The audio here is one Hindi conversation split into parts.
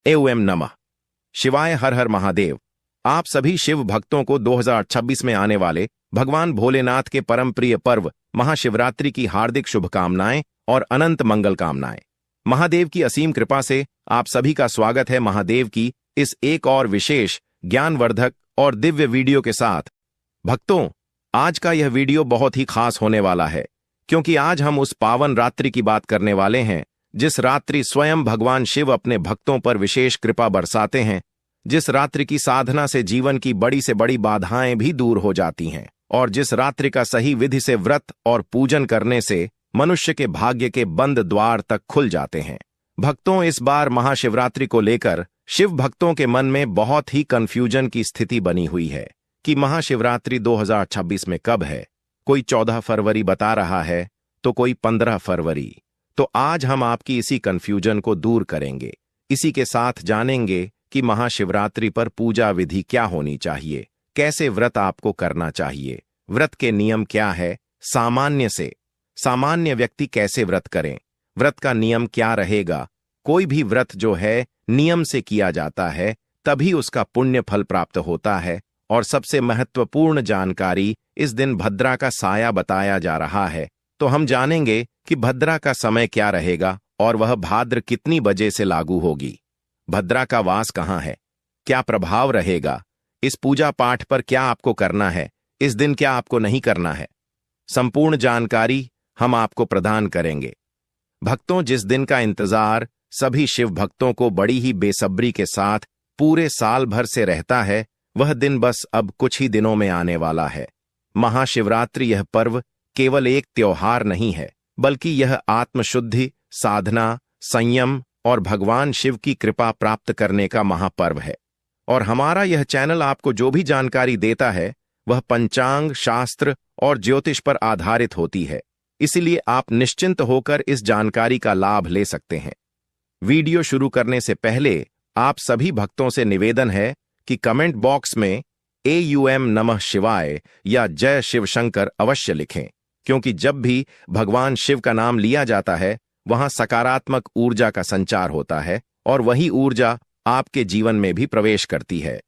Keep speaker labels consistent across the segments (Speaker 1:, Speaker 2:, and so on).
Speaker 1: एवं नमः शिवाय। हर हर महादेव। आप सभी शिव भक्तों को 2026 में आने वाले भगवान भोलेनाथ के परम प्रिय पर्व महाशिवरात्रि की हार्दिक शुभकामनाएं और अनंत मंगल कामनाएं। महादेव की असीम कृपा से आप सभी का स्वागत है महादेव की इस एक और विशेष ज्ञानवर्धक और दिव्य वीडियो के साथ। भक्तों, आज का यह वीडियो बहुत ही खास होने वाला है, क्योंकि आज हम उस पावन रात्रि की बात करने वाले हैं जिस रात्रि स्वयं भगवान शिव अपने भक्तों पर विशेष कृपा बरसाते हैं, जिस रात्रि की साधना से जीवन की बड़ी से बड़ी बाधाएं भी दूर हो जाती हैं, और जिस रात्रि का सही विधि से व्रत और पूजन करने से मनुष्य के भाग्य के बंद द्वार तक खुल जाते हैं। भक्तों, इस बार महाशिवरात्रि को लेकर शिव भक्तों के मन में बहुत ही कंफ्यूजन की स्थिति बनी हुई है कि महाशिवरात्रि 2026 में कब है। कोई 14 फरवरी बता रहा है तो कोई 15 फरवरी। तो आज हम आपकी इसी कंफ्यूजन को दूर करेंगे। इसी के साथ जानेंगे कि महाशिवरात्रि पर पूजा विधि क्या होनी चाहिए, कैसे व्रत आपको करना चाहिए, व्रत के नियम क्या है, सामान्य व्यक्ति कैसे व्रत करें, व्रत का नियम क्या रहेगा। कोई भी व्रत जो है नियम से किया जाता है तभी उसका पुण्य फल प्राप्त होता है। और सबसे महत्वपूर्ण जानकारी, इस दिन भद्रा का साया बताया जा रहा है, तो हम जानेंगे कि भद्रा का समय क्या रहेगा और वह भाद्र कितनी बजे से लागू होगी। भद्रा का वास कहाँ है, क्या प्रभाव रहेगा, इस पूजा पाठ पर क्या आपको करना है, इस दिन क्या आपको नहीं करना है, संपूर्ण जानकारी हम आपको प्रदान करेंगे। भक्तों, जिस दिन का इंतजार सभी शिव भक्तों को बड़ी ही बेसब्री के साथ पूरे साल भर से रहता है, वह दिन बस अब कुछ ही दिनों में आने वाला है। महाशिवरात्रि यह पर्व केवल एक त्योहार नहीं है, बल्कि यह आत्मशुद्धि, साधना, संयम और भगवान शिव की कृपा प्राप्त करने का महापर्व है। और हमारा यह चैनल आपको जो भी जानकारी देता है वह पंचांग, शास्त्र और ज्योतिष पर आधारित होती है, इसलिए आप निश्चिंत होकर इस जानकारी का लाभ ले सकते हैं। वीडियो शुरू करने से पहले आप सभी भक्तों से निवेदन है कि कमेंट बॉक्स में एवं नमः शिवाय या जय शिव शंकर अवश्य लिखें, क्योंकि जब भी भगवान शिव का नाम लिया जाता है वहां सकारात्मक ऊर्जा का संचार होता है और वही ऊर्जा आपके जीवन में भी प्रवेश करती है।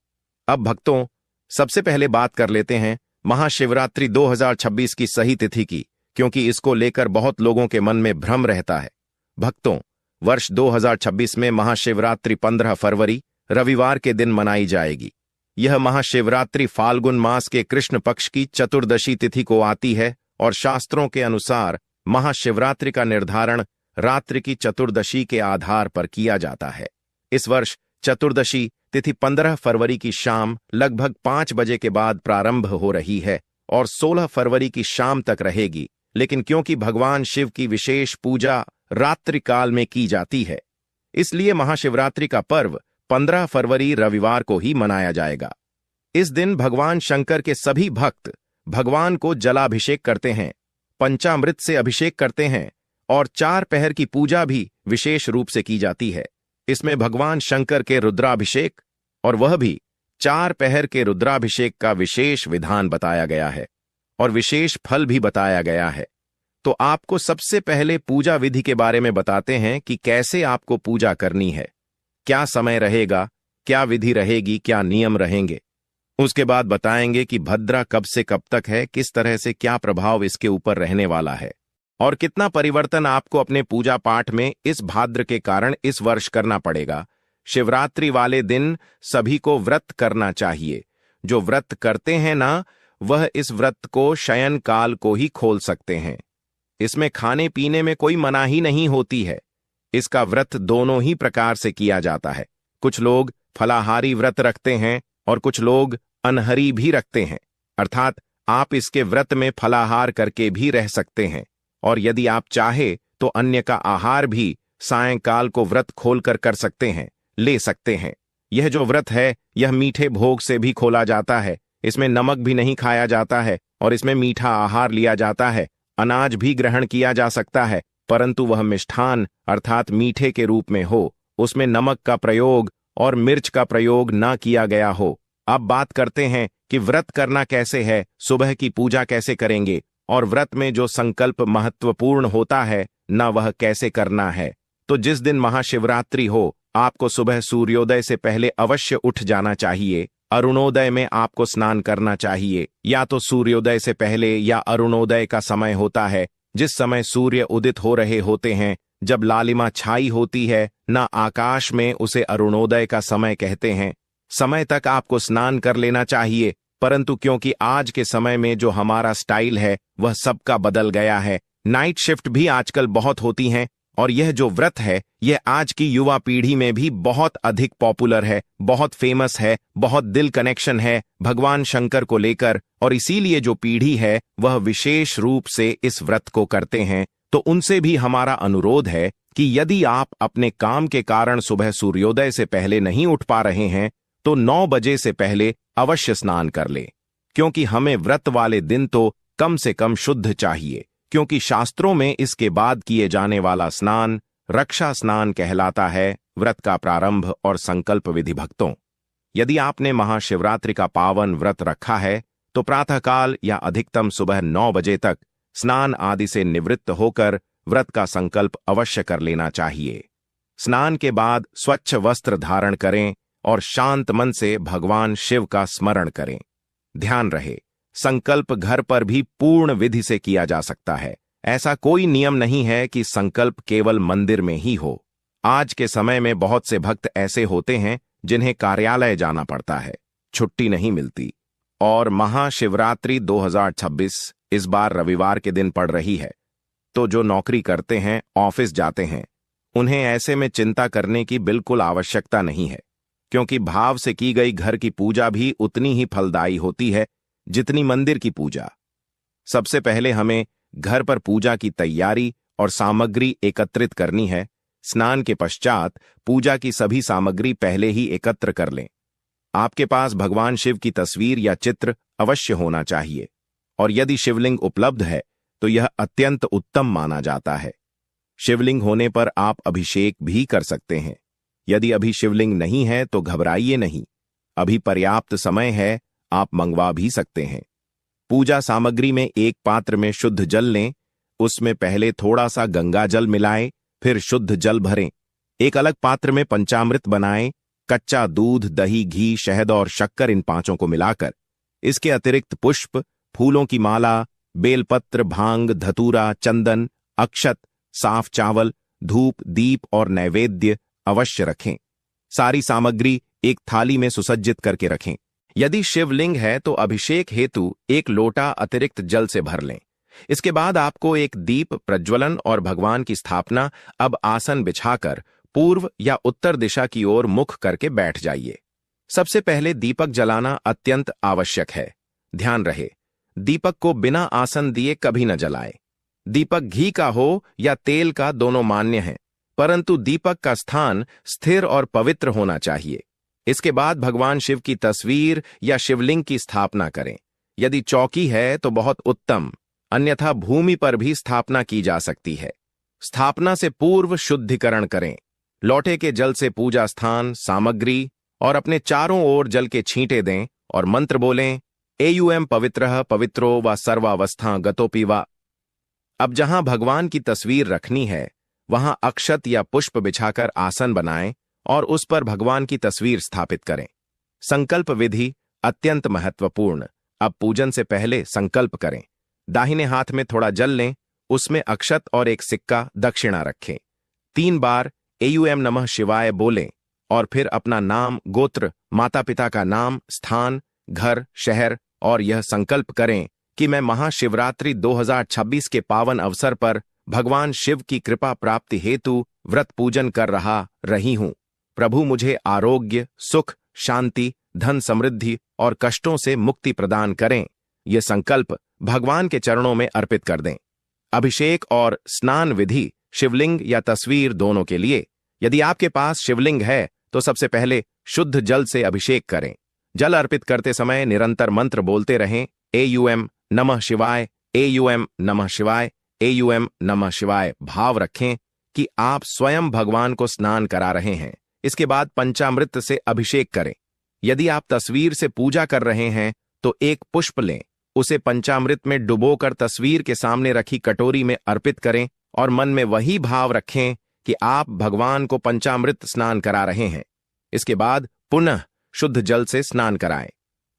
Speaker 1: अब भक्तों, सबसे पहले बात कर लेते हैं महाशिवरात्रि 2026 की सही तिथि की, क्योंकि इसको लेकर बहुत लोगों के मन में भ्रम रहता है। भक्तों, वर्ष 2026 में महाशिवरात्रि 15 फरवरी रविवार के दिन मनाई जाएगी। यह महाशिवरात्रि फाल्गुन मास के कृष्ण पक्ष की चतुर्दशी तिथि को आती है और शास्त्रों के अनुसार महाशिवरात्रि का निर्धारण रात्रि की चतुर्दशी के आधार पर किया जाता है। इस वर्ष चतुर्दशी तिथि 15 फरवरी की शाम लगभग 5 बजे के बाद प्रारंभ हो रही है और 16 फरवरी की शाम तक रहेगी, लेकिन क्योंकि भगवान शिव की विशेष पूजा रात्रि काल में की जाती है, इसलिए महाशिवरात्रि का पर्व 15 फरवरी रविवार को ही मनाया जाएगा। इस दिन भगवान शंकर के सभी भक्त भगवान को जलाभिषेक करते हैं, पंचामृत से अभिषेक करते हैं और 4 पहर की पूजा भी विशेष रूप से की जाती है। इसमें भगवान शंकर के रुद्राभिषेक और वह भी 4 पहर के रुद्राभिषेक का विशेष विधान बताया गया है और विशेष फल भी बताया गया है। तो आपको सबसे पहले पूजा विधि के बारे में बताते हैं कि कैसे आपको पूजा करनी है, क्या समय रहेगा, क्या विधि रहेगी, क्या नियम रहेंगे। उसके बाद बताएंगे कि भद्रा कब से कब तक है, किस तरह से क्या प्रभाव इसके ऊपर रहने वाला है और कितना परिवर्तन आपको अपने पूजा पाठ में इस भाद्र के कारण इस वर्ष करना पड़ेगा। शिवरात्रि वाले दिन सभी को व्रत करना चाहिए। जो व्रत करते हैं ना, वह इस व्रत को शयन काल को ही खोल सकते हैं। इसमें खाने पीने में कोई मनाही नहीं होती है। इसका व्रत दोनों ही प्रकार से किया जाता है। कुछ लोग फलाहारी व्रत रखते हैं और कुछ लोग अनहरी भी रखते हैं, अर्थात आप इसके व्रत में फलाहार करके भी रह सकते हैं और यदि आप चाहे तो अन्य का आहार भी सायंकाल को व्रत खोलकर कर सकते हैं, ले सकते हैं। यह जो व्रत है यह मीठे भोग से भी खोला जाता है। इसमें नमक भी नहीं खाया जाता है और इसमें मीठा आहार लिया जाता है। अनाज भी ग्रहण किया जा सकता है, परंतु वह मिष्ठान अर्थात मीठे के रूप में हो, उसमें नमक का प्रयोग और मिर्च का प्रयोग ना किया गया हो। अब बात करते हैं कि व्रत करना कैसे है, सुबह की पूजा कैसे करेंगे और व्रत में जो संकल्प महत्वपूर्ण होता है ना, वह कैसे करना है। तो जिस दिन महाशिवरात्रि हो आपको सुबह सूर्योदय से पहले अवश्य उठ जाना चाहिए। अरुणोदय में आपको स्नान करना चाहिए। या तो सूर्योदय से पहले या अरुणोदय का समय होता है, जिस समय सूर्य उदित हो रहे होते हैं, जब लालिमा छाई होती है ना आकाश में, उसे अरुणोदय का समय कहते हैं। समय तक आपको स्नान कर लेना चाहिए, परंतु क्योंकि आज के समय में जो हमारा स्टाइल है वह सबका बदल गया है। नाइट शिफ्ट भी आजकल बहुत होती हैं, और यह जो व्रत है यह आज की युवा पीढ़ी में भी बहुत अधिक पॉपुलर है, बहुत फेमस है, बहुत दिल कनेक्शन है भगवान शंकर को लेकर, और इसीलिए जो पीढ़ी है वह विशेष रूप से इस व्रत को करते हैं। तो उनसे भी हमारा अनुरोध है कि यदि आप अपने काम के कारण सुबह सूर्योदय से पहले नहीं उठ पा रहे हैं तो 9 बजे से पहले अवश्य स्नान कर ले, क्योंकि हमें व्रत वाले दिन तो कम से कम शुद्ध चाहिए, क्योंकि शास्त्रों में इसके बाद किए जाने वाला स्नान रक्षा स्नान कहलाता है। व्रत का प्रारंभ और संकल्प विधि। भक्तों, यदि आपने महाशिवरात्रि का पावन व्रत रखा है तो प्रातःकाल या अधिकतम सुबह 9 बजे तक स्नान आदि से निवृत्त होकर व्रत का संकल्प अवश्य कर लेना चाहिए। स्नान के बाद स्वच्छ वस्त्र धारण करें और शांत मन से भगवान शिव का स्मरण करें। ध्यान रहे, संकल्प घर पर भी पूर्ण विधि से किया जा सकता है। ऐसा कोई नियम नहीं है कि संकल्प केवल मंदिर में ही हो। आज के समय में बहुत से भक्त ऐसे होते हैं जिन्हें कार्यालय जाना पड़ता है, छुट्टी नहीं मिलती, और महाशिवरात्रि 2026 इस बार रविवार के दिन पड़ रही है। तो जो नौकरी करते हैं, ऑफिस जाते हैं, उन्हें ऐसे में चिंता करने की बिल्कुल आवश्यकता नहीं है, क्योंकि भाव से की गई घर की पूजा भी उतनी ही फलदायी होती है जितनी मंदिर की पूजा। सबसे पहले हमें घर पर पूजा की तैयारी और सामग्री एकत्रित करनी है। स्नान के पश्चात पूजा की सभी सामग्री पहले ही एकत्र कर लें। आपके पास भगवान शिव की तस्वीर या चित्र अवश्य होना चाहिए, और यदि शिवलिंग उपलब्ध है तो यह अत्यंत उत्तम माना जाता है। शिवलिंग होने पर आप अभिषेक भी कर सकते हैं। यदि अभी शिवलिंग नहीं है तो घबराइए नहीं, अभी पर्याप्त समय है, आप मंगवा भी सकते हैं। पूजा सामग्री में एक पात्र में शुद्ध जल लें, उसमें पहले थोड़ा सा गंगा जल मिलाएं, फिर शुद्ध जल भरें। एक अलग पात्र में पंचामृत बनाएं, कच्चा दूध, दही, घी, शहद और शक्कर, इन पांचों को मिलाकर। इसके अतिरिक्त पुष्प, फूलों की माला, बेलपत्र, भांग, धतूरा, चंदन, अक्षत, साफ चावल, धूप, दीप और नैवेद्य अवश्य रखें। सारी सामग्री एक थाली में सुसज्जित करके रखें। यदि शिवलिंग है तो अभिषेक हेतु एक लोटा अतिरिक्त जल से भर लें। इसके बाद आपको एक दीप प्रज्वलन और भगवान की स्थापना। अब आसन बिछाकर पूर्व या उत्तर दिशा की ओर मुख करके बैठ जाइए। सबसे पहले दीपक जलाना अत्यंत आवश्यक है। ध्यान रहे, दीपक को बिना आसन दिए कभी न जलाएं। दीपक घी का हो या तेल का, दोनों मान्य है, परंतु दीपक का स्थान स्थिर और पवित्र होना चाहिए। इसके बाद भगवान शिव की तस्वीर या शिवलिंग की स्थापना करें। यदि चौकी है तो बहुत उत्तम, अन्यथा भूमि पर भी स्थापना की जा सकती है। स्थापना से पूर्व शुद्धिकरण करें। लौटे के जल से पूजा स्थान, सामग्री और अपने चारों ओर जल के छींटे दें और मंत्र बोलें, एयुएम पवित्रः पवित्रो व सर्वावस्था गतोपि वा। अब जहां भगवान की तस्वीर रखनी है वहां अक्षत या पुष्प बिछाकर आसन बनाएं और उस पर भगवान की तस्वीर स्थापित करें। संकल्प विधि अत्यंत महत्वपूर्ण। अब पूजन से पहले संकल्प करें। दाहिने हाथ में थोड़ा जल लें, उसमें अक्षत और एक सिक्का दक्षिणा रखें। 3 बार एयुएम नमः शिवाय बोलें और फिर अपना नाम, गोत्र, माता पिता का नाम, स्थान, घर, शहर और यह संकल्प करें कि मैं महाशिवरात्रि 2026 के पावन अवसर पर भगवान शिव की कृपा प्राप्ति हेतु व्रत पूजन कर रही हूं। प्रभु मुझे आरोग्य, सुख, शांति, धन समृद्धि और कष्टों से मुक्ति प्रदान करें। ये संकल्प भगवान के चरणों में अर्पित कर दें। अभिषेक और स्नान विधि शिवलिंग या तस्वीर दोनों के लिए। यदि आपके पास शिवलिंग है तो सबसे पहले शुद्ध जल से अभिषेक करें। जल अर्पित करते समय निरंतर मंत्र बोलते रहें, एयुएम नमः शिवाय, एयुएम नमः शिवाय, एयुएम नमः शिवाय। भाव रखें कि आप स्वयं भगवान को स्नान करा रहे हैं। इसके बाद पंचामृत से अभिषेक करें। यदि आप तस्वीर से पूजा कर रहे हैं तो एक पुष्प लें, उसे पंचामृत में डुबोकर तस्वीर के सामने रखी कटोरी में अर्पित करें और मन में वही भाव रखें कि आप भगवान को पंचामृत स्नान करा रहे हैं। इसके बाद पुनः शुद्ध जल से स्नान कराएं।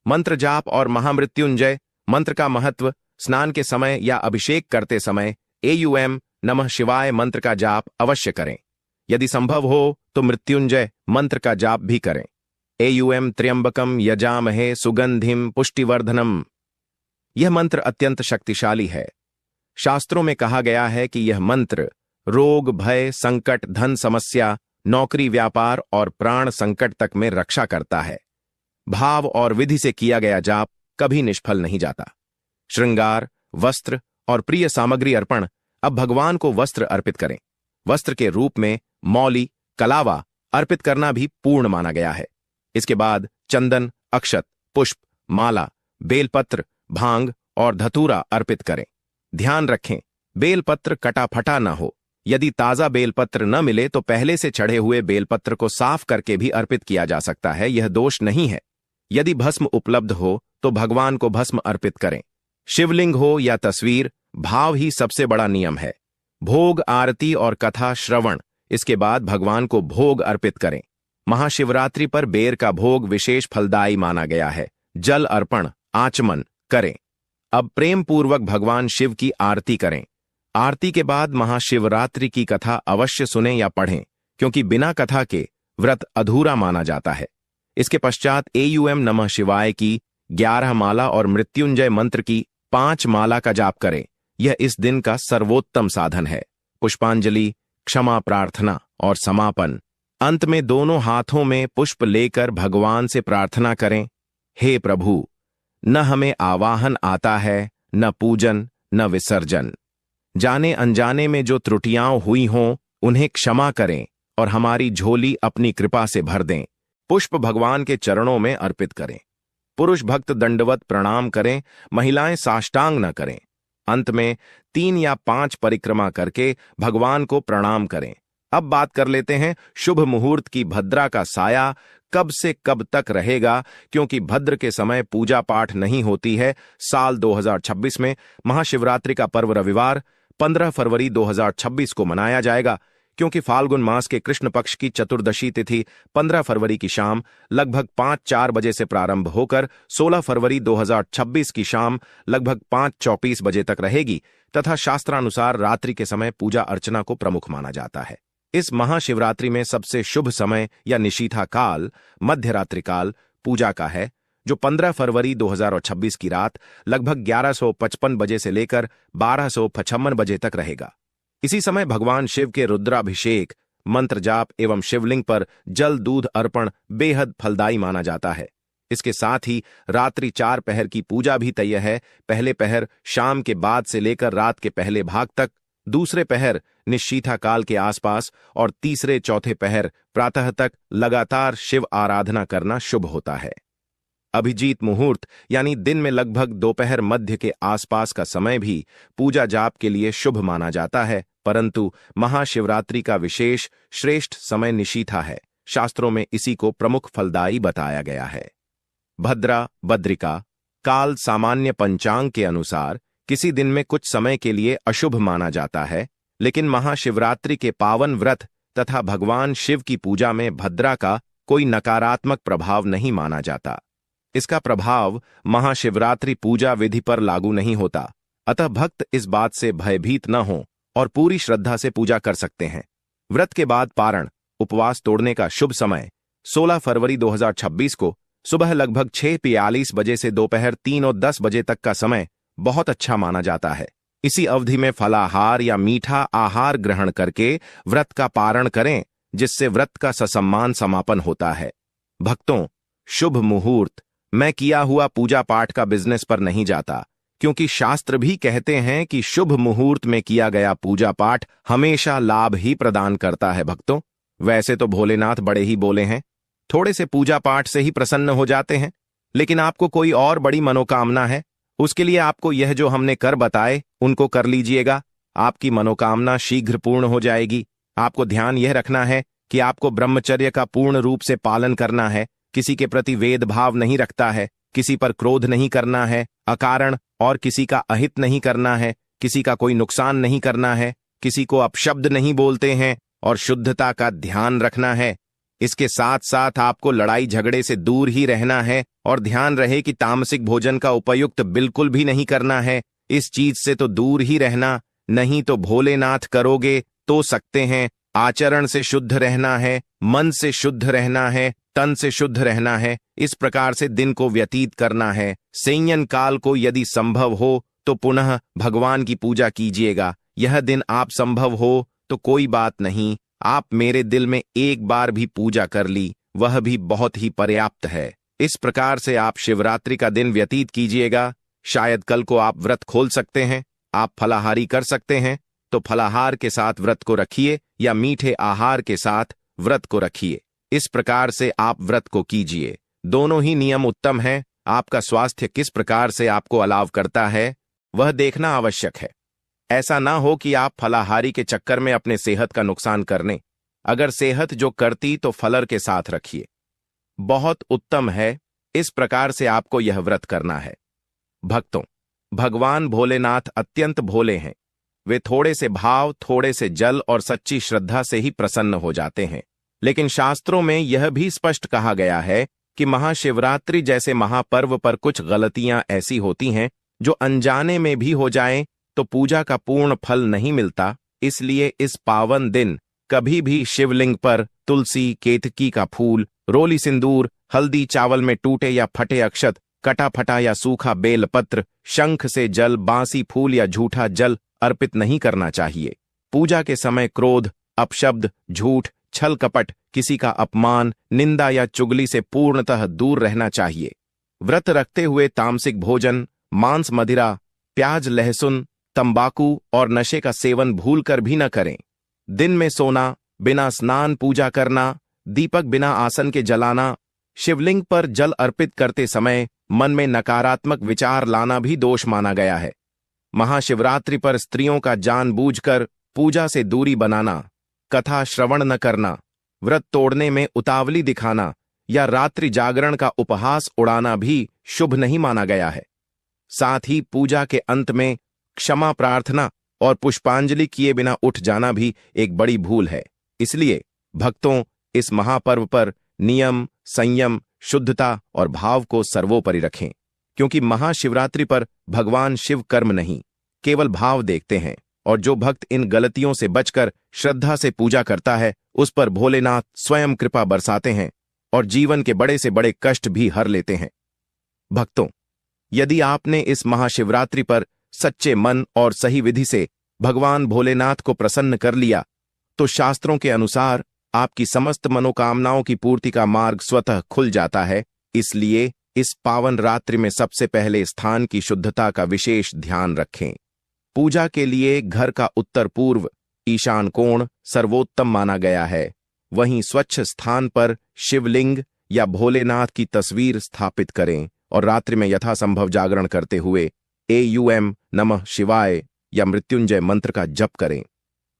Speaker 1: मंत्र जाप और महामृत्युंजय मंत्र का महत्व। स्नान के समय या अभिषेक करते समय एयूएम नमः शिवाय मंत्र का जाप अवश्य करें। यदि संभव हो तो मृत्युंजय मंत्र का जाप भी करें। एयूएम त्र्यंबकम यजामहे सुगंधिम पुष्टिवर्धनम। यह मंत्र अत्यंत शक्तिशाली है। शास्त्रों में कहा गया है कि यह मंत्र रोग, भय, संकट, धन समस्या, नौकरी, व्यापार और प्राण संकट तक में रक्षा करता है। भाव और विधि से किया गया जाप कभी निष्फल नहीं जाता। श्रृंगार, वस्त्र और प्रिय सामग्री अर्पण। अब भगवान को वस्त्र अर्पित करें। वस्त्र के रूप में मौली, कलावा अर्पित करना भी पूर्ण माना गया है। इसके बाद चंदन, अक्षत, पुष्प, माला, बेलपत्र, भांग और धतूरा अर्पित करें। ध्यान रखें, बेलपत्र कटा फटा न हो। यदि ताजा बेलपत्र न मिले तो पहले से चढ़े हुए बेलपत्र को साफ करके भी अर्पित किया जा सकता है, यह दोष नहीं है। यदि भस्म उपलब्ध हो तो भगवान को भस्म अर्पित करें। शिवलिंग हो या तस्वीर, भाव ही सबसे बड़ा नियम है। भोग, आरती और कथा श्रवण, इसके बाद भगवान को भोग अर्पित करें। महाशिवरात्रि पर बेर का भोग विशेष फलदायी माना गया है। जल अर्पण, आचमन करें। अब प्रेम पूर्वक भगवान शिव की आरती करें। आरती के बाद महाशिवरात्रि की कथा अवश्य सुनें या पढ़ें, क्योंकि बिना कथा के व्रत अधूरा माना जाता है। इसके पश्चात एयूएम नमः शिवाय की 11 माला और मृत्युंजय मंत्र की 5 माला का जाप करें। यह इस दिन का सर्वोत्तम साधन है। पुष्पांजलि, क्षमा प्रार्थना और समापन। अंत में दोनों हाथों में पुष्प लेकर भगवान से प्रार्थना करें, हे प्रभु, न हमें आवाहन आता है, न पूजन, न विसर्जन। जाने अनजाने में जो त्रुटियां हुई हों उन्हें क्षमा करें और हमारी झोली अपनी कृपा से भर दें। पुष्प भगवान के चरणों में अर्पित करें। पुरुष भक्त दंडवत प्रणाम करें, महिलाएं साष्टांग न करें। अंत में 3 या 5 परिक्रमा करके भगवान को प्रणाम करें। अब बात कर लेते हैं शुभ मुहूर्त की। भद्रा का साया कब से कब तक रहेगा, क्योंकि भद्र के समय पूजा पाठ नहीं होती है। साल 2026 में महाशिवरात्रि का पर्व रविवार 15 फरवरी 2026 को मनाया जाएगा, क्योंकि फाल्गुन मास के कृष्ण पक्ष की चतुर्दशी तिथि 15 फरवरी की शाम लगभग 5-4 बजे से प्रारंभ होकर 16 फरवरी 2026 की शाम लगभग 5:34 बजे तक रहेगी तथा शास्त्रानुसार रात्रि के समय पूजा अर्चना को प्रमुख माना जाता है। इस महाशिवरात्रि में सबसे शुभ समय या निशीथा काल मध्यरात्रि काल पूजा का है, जो 15 फरवरी 2026 की रात लगभग 11:55 बजे से लेकर 12:55 बजे तक रहेगा। इसी समय भगवान शिव के रुद्राभिषेक, मंत्र जाप एवं शिवलिंग पर जल दूध अर्पण बेहद फलदायी माना जाता है। इसके साथ ही रात्रि 4 पहर की पूजा भी तय है। पहले पहर शाम के बाद से लेकर रात के पहले भाग तक, दूसरे पहर निशीथा काल के आसपास और तीसरे चौथे पहर प्रातः तक लगातार शिव आराधना करना शुभ होता है। अभिजीत मुहूर्त यानी दिन में लगभग दोपहर मध्य के आसपास का समय भी पूजा जाप के लिए शुभ माना जाता है, परंतु महाशिवरात्रि का विशेष श्रेष्ठ समय निशीथा है। शास्त्रों में इसी को प्रमुख फलदायी बताया गया है। भद्रा, बद्रिका काल सामान्य पंचांग के अनुसार किसी दिन में कुछ समय के लिए अशुभ माना जाता है, लेकिन महाशिवरात्रि के पावन व्रत तथा भगवान शिव की पूजा में भद्रा का कोई नकारात्मक प्रभाव नहीं माना जाता। इसका प्रभाव महाशिवरात्रि पूजा विधि पर लागू नहीं होता, अतः भक्त इस बात से भयभीत न हो और पूरी श्रद्धा से पूजा कर सकते हैं। व्रत के बाद पारण उपवास तोड़ने का शुभ समय 16 फरवरी 2026 को सुबह लगभग 6:42 बजे से दोपहर 3:10 बजे तक का समय बहुत अच्छा माना जाता है। इसी अवधि में फलाहार या मीठा आहार ग्रहण करके व्रत का पारण करें, जिससे व्रत का ससम्मान समापन होता है। भक्तों, शुभ मुहूर्त मैं किया हुआ पूजा पाठ का बिजनेस पर नहीं जाता, क्योंकि शास्त्र भी कहते हैं कि शुभ मुहूर्त में किया गया पूजा पाठ हमेशा लाभ ही प्रदान करता है। भक्तों, वैसे तो भोलेनाथ बड़े ही बोले हैं, थोड़े से पूजा पाठ से ही प्रसन्न हो जाते हैं, लेकिन आपको कोई और बड़ी मनोकामना है, उसके लिए आपको यह जो हमने कर बताए उनको कर लीजिएगा। आपकी मनोकामना शीघ्र पूर्ण हो जाएगी। आपको ध्यान यह रखना है कि आपको ब्रह्मचर्य का पूर्ण रूप से पालन करना है, किसी के प्रति भेदभाव नहीं रखता है, किसी पर क्रोध नहीं करना है, अकारण और किसी का अहित नहीं करना है, किसी का कोई नुकसान नहीं करना है, किसी को अपशब्द नहीं बोलते हैं, और शुद्धता का ध्यान रखना है। इसके साथ साथ आपको लड़ाई झगड़े से दूर ही रहना है और ध्यान रहे कि तामसिक भोजन का उपयुक्त बिल्कुल भी नहीं करना है। इस चीज से तो दूर ही रहना, नहीं तो भोलेनाथ करोगे तो सकते हैं। आचरण से शुद्ध रहना है, मन से शुद्ध रहना है, तन से शुद्ध रहना है। इस प्रकार से दिन को व्यतीत करना है। संयन काल को यदि संभव हो तो पुनः भगवान की पूजा कीजिएगा। यह दिन आप संभव हो तो कोई बात नहीं, आप मेरे दिल में एक बार भी पूजा कर ली, वह भी बहुत ही पर्याप्त है। इस प्रकार से आप शिवरात्रि का दिन व्यतीत कीजिएगा। शायद कल को आप व्रत खोल सकते हैं। आप फलाहारी कर सकते हैं तो फलाहार के साथ व्रत को रखिए या मीठे आहार के साथ व्रत को रखिए। इस प्रकार से आप व्रत को कीजिए। दोनों ही नियम उत्तम हैं। आपका स्वास्थ्य किस प्रकार से आपको अलाव करता है वह देखना आवश्यक है। ऐसा ना हो कि आप फलाहारी के चक्कर में अपने सेहत का नुकसान करने। अगर सेहत जो करती तो फलर के साथ रखिए, बहुत उत्तम है। इस प्रकार से आपको यह व्रत करना है। भक्तों, भगवान भोलेनाथ अत्यंत भोले हैं। वे थोड़े से भाव, थोड़े से जल और सच्ची श्रद्धा से ही प्रसन्न हो जाते हैं। लेकिन शास्त्रों में यह भी स्पष्ट कहा गया है कि महाशिवरात्रि जैसे महापर्व पर कुछ गलतियां ऐसी होती हैं जो अनजाने में भी हो जाएं तो पूजा का पूर्ण फल नहीं मिलता। इसलिए इस पावन दिन कभी भी शिवलिंग पर तुलसी, केतकी का फूल, रोली सिंदूर, हल्दी, चावल में टूटे या फटे अक्षत, कटा फटा या सूखा बेलपत्र, शंख से जल, बांसी फूल या झूठा जल अर्पित नहीं करना चाहिए। पूजा के समय क्रोध, अपशब्द, झूठ, छल कपट, किसी का अपमान, निंदा या चुगली से पूर्णतः दूर रहना चाहिए। व्रत रखते हुए तामसिक भोजन, मांस, मदिरा, प्याज, लहसुन, तंबाकू और नशे का सेवन भूलकर भी न करें। दिन में सोना, बिना स्नान पूजा करना, दीपक बिना आसन के जलाना, शिवलिंग पर जल अर्पित करते समय मन में नकारात्मक विचार लाना भी दोष माना गया है। महाशिवरात्रि पर स्त्रियों का जानबूझकर पूजा से दूरी बनाना, कथा श्रवण न करना, व्रत तोड़ने में उतावली दिखाना या रात्रि जागरण का उपहास उड़ाना भी शुभ नहीं माना गया है। साथ ही पूजा के अंत में क्षमा प्रार्थना और पुष्पांजलि किए बिना उठ जाना भी एक बड़ी भूल है। इसलिए भक्तों, इस महापर्व पर नियम, संयम, शुद्धता और भाव को सर्वोपरि रखें, क्योंकि महाशिवरात्रि पर भगवान शिव कर्म नहीं, केवल भाव देखते हैं। और जो भक्त इन गलतियों से बचकर श्रद्धा से पूजा करता है उस पर भोलेनाथ स्वयं कृपा बरसाते हैं और जीवन के बड़े से बड़े कष्ट भी हर लेते हैं। भक्तों, यदि आपने इस महाशिवरात्रि पर सच्चे मन और सही विधि से भगवान भोलेनाथ को प्रसन्न कर लिया तो शास्त्रों के अनुसार आपकी समस्त मनोकामनाओं की पूर्ति का मार्ग स्वतः खुल जाता है। इसलिए इस पावन रात्रि में सबसे पहले स्थान की शुद्धता का विशेष ध्यान रखें। पूजा के लिए घर का उत्तर पूर्व ईशान कोण सर्वोत्तम माना गया है। वहीं स्वच्छ स्थान पर शिवलिंग या भोलेनाथ की तस्वीर स्थापित करें और रात्रि में यथासंभव जागरण करते हुए एयूएम नमः शिवाय या मृत्युंजय मंत्र का जप करें।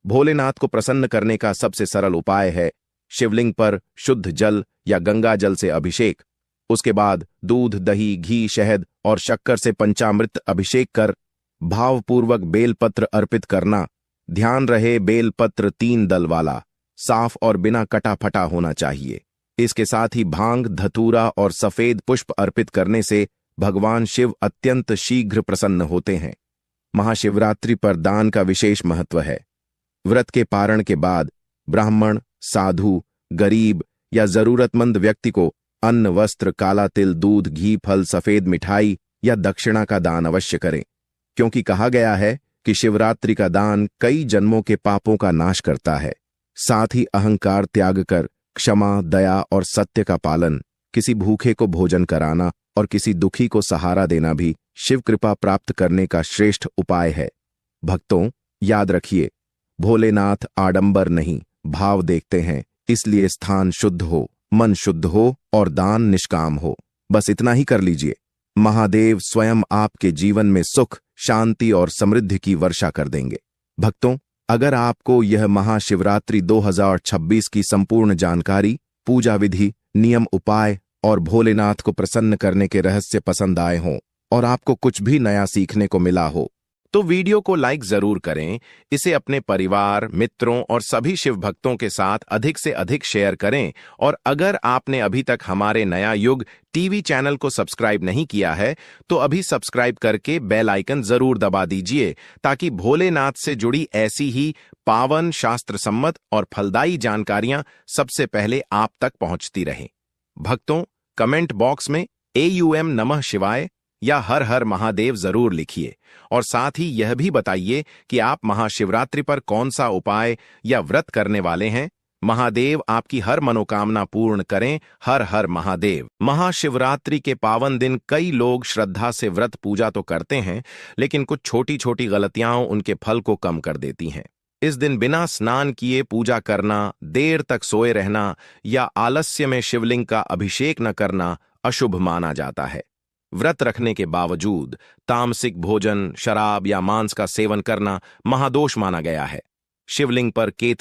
Speaker 1: भोलेनाथ को प्रसन्न करने का सबसे सरल उपाय है शिवलिंग पर शुद्ध जल या गंगा जल से अभिषेक। उसके बाद दूध, दही, घी, शहद और शक्कर से पंचामृत अभिषेक कर भावपूर्वक बेलपत्र अर्पित करना। ध्यान रहे बेलपत्र 3 दल वाला, साफ और बिना कटा फटा होना चाहिए। इसके साथ ही भांग, धतूरा और सफेद पुष्प अर्पित करने से भगवान शिव अत्यंत शीघ्र प्रसन्न होते हैं। महाशिवरात्रि पर दान का विशेष महत्व है। व्रत के पारण के बाद ब्राह्मण, साधु, गरीब या जरूरतमंद व्यक्ति को अन्न, वस्त्र, काला तिल, दूध, घी, फल, सफेद मिठाई या दक्षिणा का दान अवश्य करें, क्योंकि कहा गया है कि शिवरात्रि का दान कई जन्मों के पापों का नाश करता है। साथ ही अहंकार त्याग कर क्षमा, दया और सत्य का पालन, किसी भूखे को भोजन कराना और किसी दुखी को सहारा देना भी शिव कृपा प्राप्त करने का श्रेष्ठ उपाय है। भक्तों, याद रखिए, भोलेनाथ आडंबर नहीं, भाव देखते हैं। इसलिए स्थान शुद्ध हो, मन शुद्ध हो और दान निष्काम हो। बस इतना ही कर लीजिए। महादेव स्वयं आपके जीवन में सुख, शांति और समृद्धि की वर्षा कर देंगे। भक्तों, अगर आपको यह महाशिवरात्रि 2026 की संपूर्ण जानकारी, पूजा विधि, नियम, उपाय और भोलेनाथ को प्रसन्न करने के रहस्य पसंद आए हों और आपको कुछ भी नया सीखने को मिला हो तो वीडियो को लाइक जरूर करें, इसे अपने परिवार, मित्रों और सभी शिव भक्तों के साथ अधिक से अधिक शेयर करें। और अगर आपने अभी तक हमारे नया युग टीवी चैनल को सब्सक्राइब नहीं किया है, तो अभी सब्सक्राइब करके बेल आइकन जरूर दबा दीजिए, ताकि भोलेनाथ से जुड़ी ऐसी ही पावन, शास्त्र सम्मत और फलदायी जानकारियां सबसे पहले आप तक पहुंचती रहें। भक्तों, कमेंट बॉक्स में AUM नमः शिवाय या हर हर महादेव जरूर लिखिए, और साथ ही यह भी बताइए कि आप महाशिवरात्रि पर कौन सा उपाय या व्रत करने वाले हैं। महादेव आपकी हर मनोकामना पूर्ण करें। हर हर महादेव। महाशिवरात्रि के पावन दिन कई लोग श्रद्धा से व्रत पूजा तो करते हैं, लेकिन कुछ छोटी छोटी गलतियां उनके फल को कम कर देती हैं। इस दिन बिना स्नान किए पूजा करना, देर तक सोए रहना या आलस्य में शिवलिंग का अभिषेक न करना अशुभ माना जाता है। व्रत रखने के बावजूद तामसिक भोजन, शराब या मांस का सेवन करना महादोष माना गया है। शिवलिंग पर केतकी